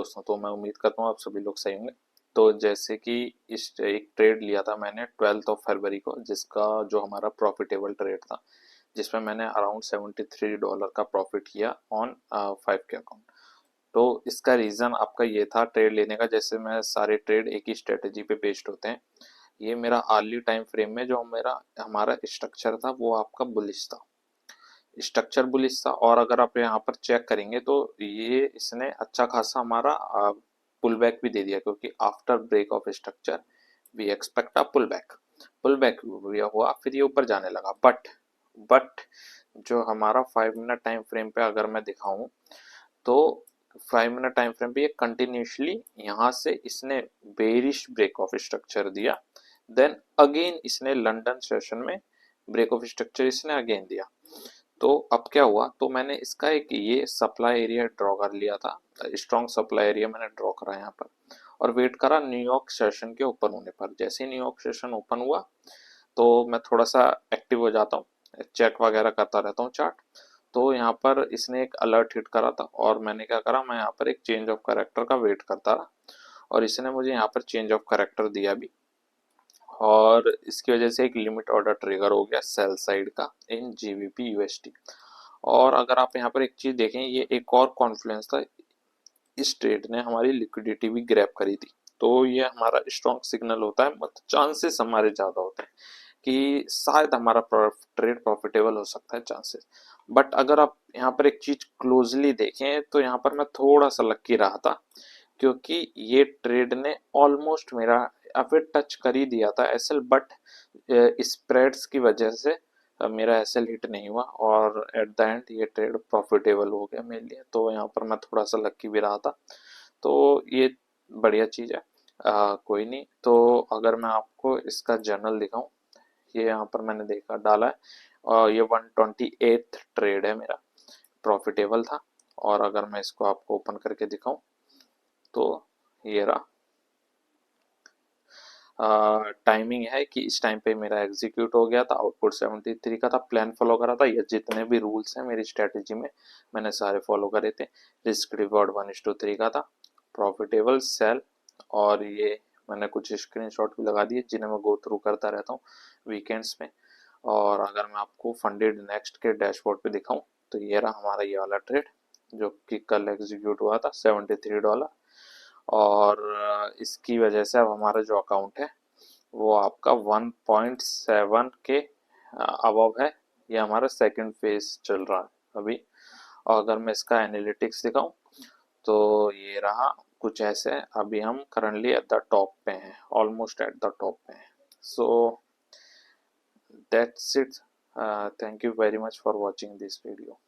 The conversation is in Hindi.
दोस्तों, तो मैं उम्मीद करता हूँ आप सभी लोग सही होंगे। तो जैसे कि इस एक ट्रेड लिया था मैंने 12 फरवरी को, जिसका जो हमारा प्रॉफिटेबल ट्रेड था, जिसमें मैंने अराउंड $73 का प्रॉफिट किया ऑन 5K अकाउंट। तो इसका रीज़न आपका ये था ट्रेड लेने का, जैसे मैं सारे ट्रेड एक ही स्ट्रेटेजी पे बेस्ड होते हैं। ये मेरा अर्ली टाइम फ्रेम में जो मेरा हमारा स्ट्रक्चर था वो आपका बुलिश था, स्ट्रक्चर बुलिश था। और अगर आप यहाँ पर चेक करेंगे तो ये इसने अच्छा खासा हमारा पुल बैक भी दे दिया, क्योंकि after break of structure we expect a pull back हुआ, फिर ये ऊपर जाने लगा। बट जो हमारा 5 मिनट टाइम फ्रेम पे अगर मैं दिखाऊं तो 5 मिनट टाइम फ्रेम पे ये कंटिन्यूसली यहाँ से इसने बेरिश ब्रेक ऑफ स्ट्रक्चर दिया, देन अगेन इसने लंदन सेशन में ब्रेक ऑफ स्ट्रक्चर इसने अगेन दिया। तो अब क्या हुआ, तो मैंने इसका एक ये सप्लाई एरिया ड्रॉ कर लिया था, स्ट्रॉन्ग सप्लाई एरिया मैंने ड्रॉ करा यहाँ पर, और वेट करा न्यूयॉर्क सेशन के ओपन होने पर। जैसे ही न्यूयॉर्क सेशन ओपन हुआ तो मैं थोड़ा सा एक्टिव हो जाता हूँ, चेक वगैरह करता रहता हूँ चार्ट। तो यहाँ पर इसने एक अलर्ट हिट करा था और मैंने क्या करा, मैं यहाँ पर एक चेंज ऑफ कैरेक्टर का वेट करता रहा, और इसने मुझे यहाँ पर चेंज ऑफ कैरेक्टर दिया भी, और इसकी वजह से एक लिमिट ऑर्डर ट्रिगर हो गया सेल साइड का इन जीबीपी यूएसटी। और अगर आप यहाँ पर एक चीज देखें, ये एक और कॉन्फ्लुएंस था, इस ट्रेड ने हमारी लिक्विडिटी भी ग्रैब करी थी। तो ये हमारा स्ट्रॉन्ग सिग्नल होता है, मतलब चांसेस हमारे ज्यादा होते हैं कि शायद हमारा ट्रेड प्रॉफिटेबल हो सकता है, चांसेस। बट अगर आप यहाँ पर एक चीज क्लोजली देखें तो यहाँ पर मैं थोड़ा सा लक्की रहा था, क्योंकि ये ट्रेड ने ऑलमोस्ट मेरा फिर टच कर ही दिया था एसएल, बट स्प्रेड्स की वजह से मेरा एसएल हिट नहीं हुआ, और एट द एंड ये ट्रेड प्रॉफिटेबल हो गया मेरे लिए। तो यहाँ पर मैं थोड़ा सा लक्की भी रहा था, तो ये बढ़िया चीज़ है। कोई नहीं, तो अगर मैं आपको इसका जर्नल दिखाऊं, ये यहाँ पर मैंने देखा डाला है, और ये 128th ट्रेड है मेरा, प्रॉफिटेबल था। और अगर मैं इसको आपको ओपन करके दिखाऊं तो ये रहा, टाइमिंग है कि इस टाइम पे मेरा एग्जीक्यूट हो गया था, आउटपुट 73 का था, प्लान फॉलो करा था, ये जितने भी रूल्स हैं मेरी स्ट्रेटेजी में मैंने सारे फॉलो करे थे। रिस्क रिवॉर्ड 1:3 का था, प्रॉफिटेबल सेल, और ये मैंने कुछ स्क्रीनशॉट भी लगा दिए जिन्हें मैं गो थ्रू करता रहता हूँ वीकेंड्स में। और अगर मैं आपको फंडेड नेक्स्ट के डैशबोर्ड पे दिखाऊं तो ये रहा हमारा ये वाला ट्रेड जो कि कल एग्जीक्यूट हुआ था, $73। और इसकी वजह से अब हमारा जो अकाउंट है वो आपका 1.7 के अबव है। ये हमारा सेकंड फेज चल रहा है अभी। और अगर मैं इसका एनालिटिक्स दिखाऊं तो ये रहा कुछ ऐसे, अभी हम करंटली एट द टॉप पे हैं, ऑलमोस्ट एट द टॉप पे हैं। So that's it, thank you very much for watching this video.